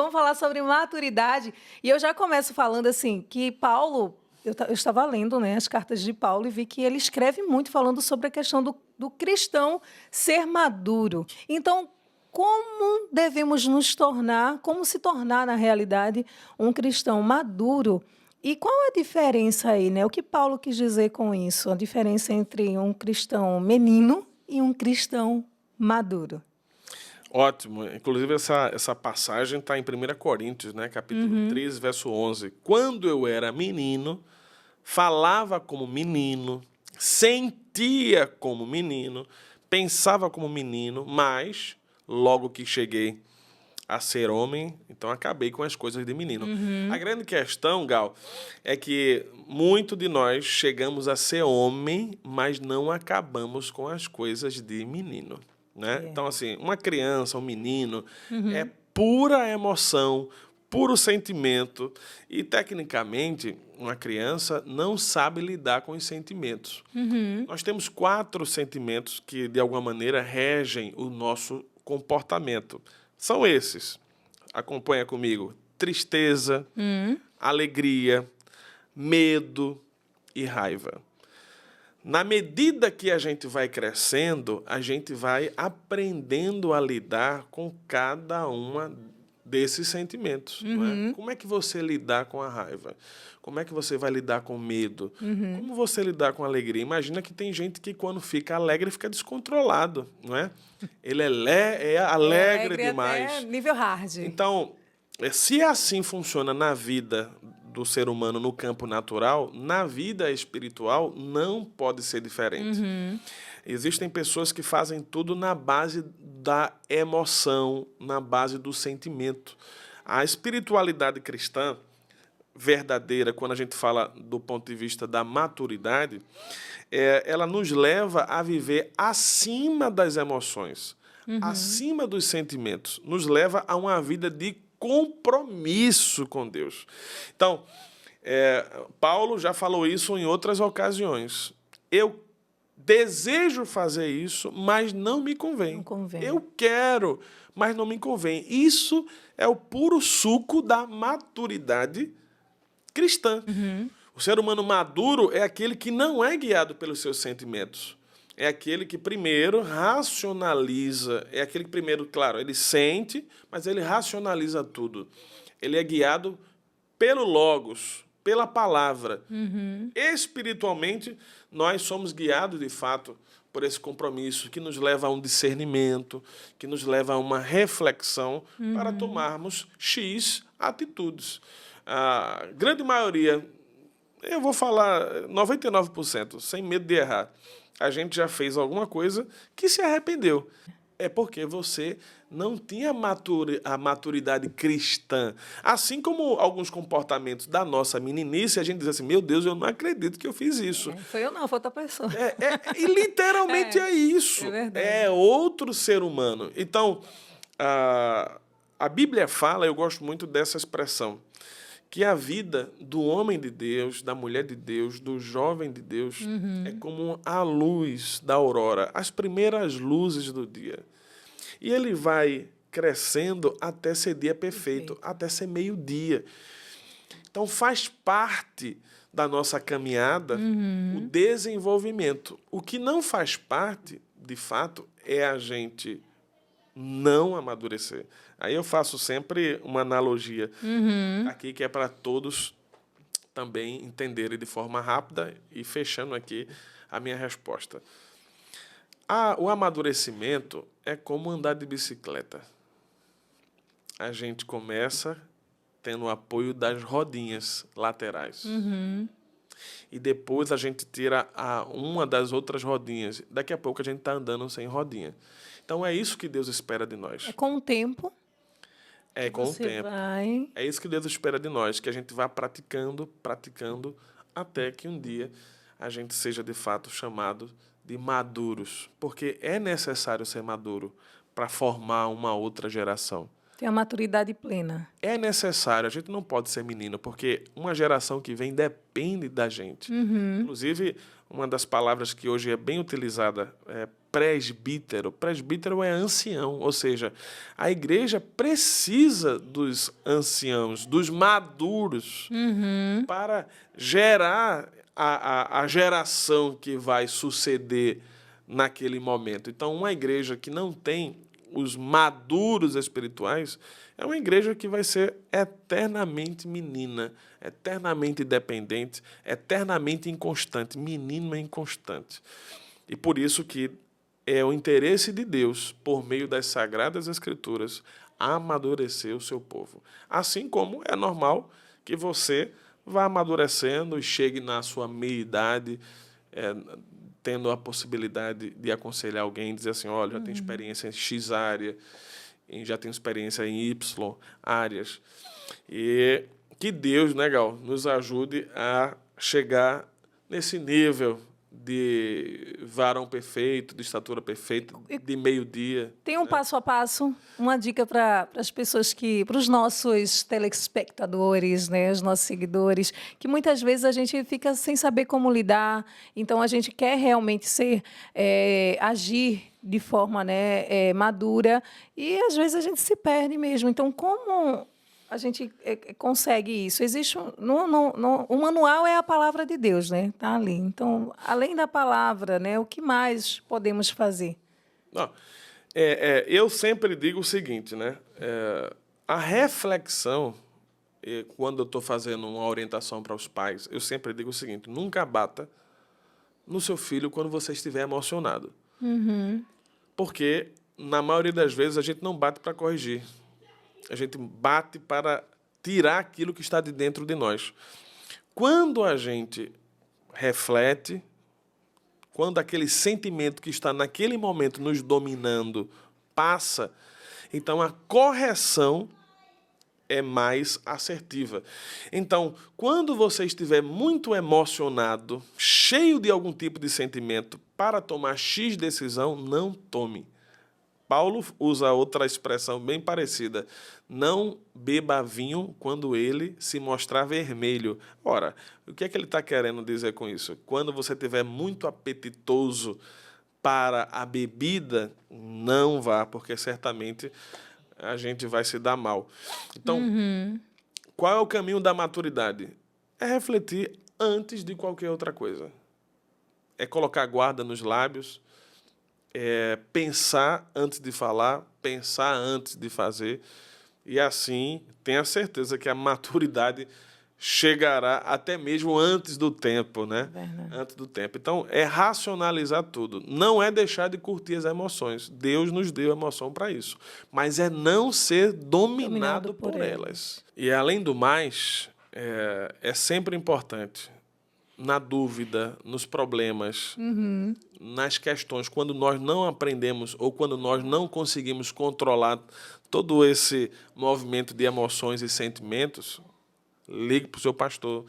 Vamos falar sobre maturidade. E eu já começo falando assim, que Paulo, eu estava lendo, né, as cartas de Paulo e vi que ele escreve muito falando sobre a questão do cristão ser maduro. Então, como devemos nos tornar, como se tornar, na realidade, um cristão maduro? E qual a diferença aí, né? O que Paulo quis dizer com isso? A diferença entre um cristão menino e um cristão maduro. Ótimo. Inclusive, essa passagem está em 1 Coríntios, né? Capítulo 13, verso 11. Quando eu era menino, falava como menino, sentia como menino, pensava como menino, mas logo que cheguei a ser homem, então acabei com as coisas de menino. A grande questão, Gal, é que muito de nós chegamos a ser homem, mas não acabamos com as coisas de menino, né? Então, assim, uma criança, um menino, é pura emoção, puro sentimento, e, tecnicamente, uma criança não sabe lidar com os sentimentos. Nós temos 4 sentimentos que, de alguma maneira, regem o nosso comportamento. São esses. Acompanha comigo. Tristeza, alegria, medo e raiva. Na medida que a gente vai crescendo, a gente vai aprendendo a lidar com cada uma desses sentimentos. Não é? Como é que você lidar com a raiva? Como é que você vai lidar com o medo? Como você lidar com a alegria? Imagina que tem gente que, quando fica alegre, fica descontrolado, não é? Ele é alegre demais. Até nível hard. Então, se assim funciona na vida do ser humano no campo natural, na vida espiritual não pode ser diferente. Existem pessoas que fazem tudo na base da emoção, na base do sentimento. A espiritualidade cristã verdadeira, quando a gente fala do ponto de vista da maturidade, ela nos leva a viver acima das emoções, acima dos sentimentos, nos leva a uma vida de compromisso com Deus. Então, Paulo já falou isso em outras ocasiões. Eu desejo fazer isso, mas não me convém. Não convém. Eu quero, mas não me convém. Isso é o puro suco da maturidade cristã. O ser humano maduro é aquele que não é guiado pelos seus sentimentos. É aquele que primeiro racionaliza, é aquele que primeiro, claro, ele sente, mas ele racionaliza tudo. Ele é guiado pelo Logos, pela palavra. Espiritualmente, nós somos guiados, de fato, por esse compromisso que nos leva a um discernimento, que nos leva a uma reflexão para tomarmos X atitudes. A grande maioria, eu vou falar 99%, sem medo de errar, a gente já fez alguma coisa que se arrependeu. É porque você não tinha a maturidade cristã. Assim como alguns comportamentos da nossa meninice, a gente diz assim, meu Deus, eu não acredito que eu fiz isso. Foi eu não, foi outra pessoa. E literalmente é isso. É verdade. É outro ser humano. Então, a Bíblia fala, eu gosto muito dessa expressão, que a vida do homem de Deus, da mulher de Deus, do jovem de Deus, é como a luz da aurora, as primeiras luzes do dia. E ele vai crescendo até ser dia perfeito, até ser meio-dia. Então, faz parte da nossa caminhada o desenvolvimento. O que não faz parte, de fato, é a gente não amadurecer. Aí eu faço sempre uma analogia aqui que é para todos também entenderem de forma rápida e fechando aqui a minha resposta. O amadurecimento é como andar de bicicleta. A gente começa tendo o apoio das rodinhas laterais. E depois a gente tira uma das outras rodinhas. Daqui a pouco a gente está andando sem rodinha. Então, é isso que Deus espera de nós. É com o tempo. É com o tempo. É isso que Deus espera de nós, que a gente vá praticando, até que um dia a gente seja, de fato, chamado de maduros. Porque é necessário ser maduro para formar uma outra geração. Ter a maturidade plena. É necessário, a gente não pode ser menino, porque uma geração que vem depende da gente. Inclusive, uma das palavras que hoje é bem utilizada presbítero. Presbítero é ancião, ou seja, a igreja precisa dos anciãos, dos maduros, para gerar a geração que vai suceder naquele momento. Então, uma igreja que não tem os maduros espirituais é uma igreja que vai ser eternamente menina, eternamente dependente, eternamente inconstante. Menino é inconstante. E por isso que é o interesse de Deus, por meio das Sagradas Escrituras, amadurecer o seu povo. Assim como é normal que você vá amadurecendo e chegue na sua meia-idade, tendo a possibilidade de aconselhar alguém, dizer assim, olha, já tenho experiência em X área, já tenho experiência em Y áreas. E que Deus, né, Gal, nos ajude a chegar nesse nível de varão perfeito, de estatura perfeita, de meio-dia. Tem um passo a passo, uma dica para as pessoas para os nossos telespectadores, né, os nossos seguidores, que muitas vezes a gente fica sem saber como lidar, então a gente quer realmente agir de forma, né, madura, e às vezes a gente se perde mesmo. Então, como a gente consegue isso? Existe o manual é a palavra de Deus, né? Tá ali. Então, além da palavra, né, o que mais podemos fazer? Não, eu sempre digo o seguinte, né? A reflexão, quando eu estou fazendo uma orientação para os pais, eu sempre digo o seguinte: nunca bata no seu filho quando você estiver emocionado. Porque, na maioria das vezes, a gente não bate para corrigir. A gente bate para tirar aquilo que está de dentro de nós. Quando a gente reflete, quando aquele sentimento que está naquele momento nos dominando passa, então a correção é mais assertiva. Então, quando você estiver muito emocionado, cheio de algum tipo de sentimento, para tomar X decisão, não tome. Paulo usa outra expressão bem parecida. Não beba vinho quando ele se mostrar vermelho. Ora, o que é que ele está querendo dizer com isso? Quando você estiver muito apetitoso para a bebida, não vá, porque certamente a gente vai se dar mal. Então, qual é o caminho da maturidade? É refletir antes de qualquer outra coisa. É colocar guarda nos lábios, pensar antes de falar, pensar antes de fazer, e assim tenha certeza que a maturidade chegará até mesmo antes do tempo, né? Antes do tempo. Então, é racionalizar tudo. Não é deixar de curtir as emoções. Deus nos deu emoção para isso. Mas é não ser dominado por elas. E, além do mais, é sempre importante, na dúvida, nos problemas, nas questões, quando nós não aprendemos ou quando nós não conseguimos controlar todo esse movimento de emoções e sentimentos, ligue para o seu pastor,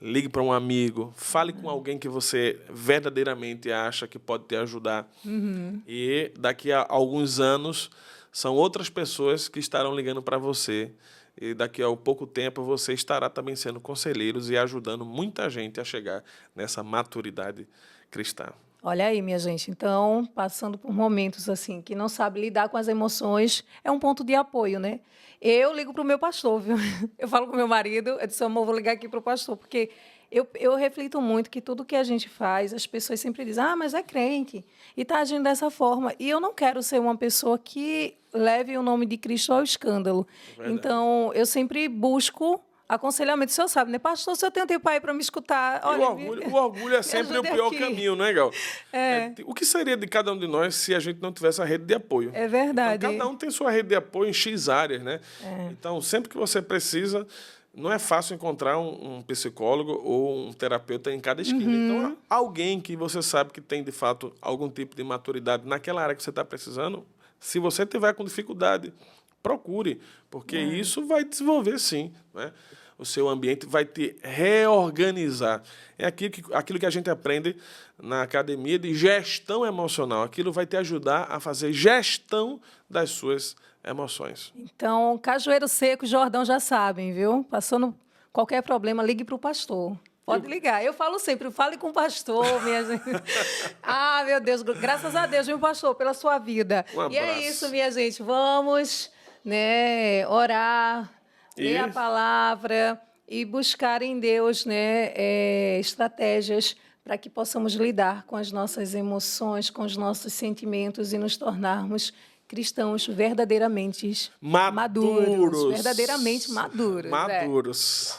ligue para um amigo, fale com alguém que você verdadeiramente acha que pode te ajudar. E daqui a alguns anos, são outras pessoas que estarão ligando para você. E daqui a pouco tempo você estará também sendo conselheiros e ajudando muita gente a chegar nessa maturidade cristã. Olha aí, minha gente. Então, passando por momentos assim que não sabe lidar com as emoções, é um ponto de apoio, né? Eu ligo para o meu pastor, viu? Eu falo com o meu marido, eu disse, amor, vou ligar aqui para o pastor, porque eu reflito muito que tudo que a gente faz, as pessoas sempre dizem, mas é crente e está agindo dessa forma. E eu não quero ser uma pessoa que leve o nome de Cristo ao escândalo. Então, eu sempre busco aconselhamento. O senhor sabe, né? Pastor, o senhor tem um tempo aí para me escutar. Olha, o orgulho é sempre o pior caminho, né, Gal? O que seria de cada um de nós se a gente não tivesse a rede de apoio? É verdade. Então, cada um tem sua rede de apoio em X áreas, né? Então, sempre que você precisa, não é fácil encontrar um psicólogo ou um terapeuta em cada esquina. Então, alguém que você sabe que tem, de fato, algum tipo de maturidade naquela área que você está precisando, se você tiver com dificuldade, procure, porque isso vai desenvolver, sim, né? O seu ambiente vai te reorganizar. É aquilo que a gente aprende na academia de gestão emocional. Aquilo vai te ajudar a fazer gestão das suas emoções. Então, Cajueiro Seco e Jordão já sabem, viu? Passando qualquer problema, ligue para o pastor. Pode ligar. Eu falo sempre, fale com o pastor, minha gente. Ah, meu Deus, graças a Deus, meu pastor, pela sua vida. Um E é abraço. isso, minha gente. Vamos, né, orar, ler a palavra e buscar em Deus, né, estratégias para que possamos lidar com as nossas emoções, com os nossos sentimentos e nos tornarmos cristãos verdadeiramente maduros. Verdadeiramente maduros. Maduros.